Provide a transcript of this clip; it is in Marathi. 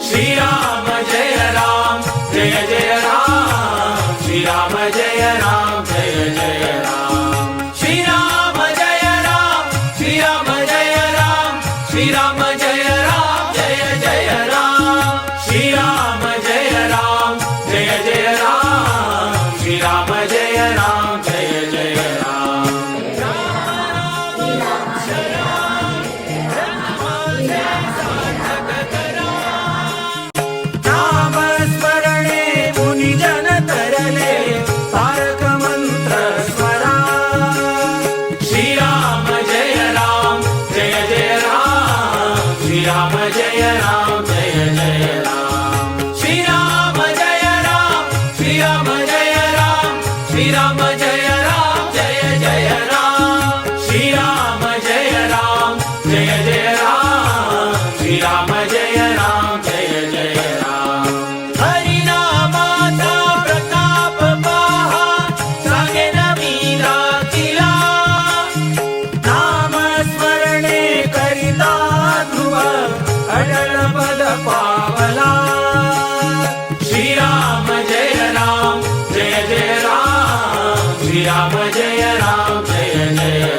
श्रीराम जय राम जय जय राम श्रीराम जय राम जय जय राम श्रीराम जय राम श्रीराम जय राम श्रीराम जय राम जय जय राम श्रीराम जय राम जय जय राम श्रीराम जय राम जय जय राम नाम स्मरणे मुनिजन तरले तारक मंत्र स्मरा श्रीराम जय राम जय जय राम श्रीराम जय राम जय जय राम श्रीराम जय राम श्रीराम जय राम श्रीराम जय राम जय जय राम श्रीराम जय राम जय जय राम श्रीराम जय राम जय जय राम हरिनामाचा प्रताप पहा सांगेन मीरा तिला नाम स्मरणे करिता ध्रुव अडल पद पावला श्रीराम जय राम जय जय राम श्रीराम जय राम जय जय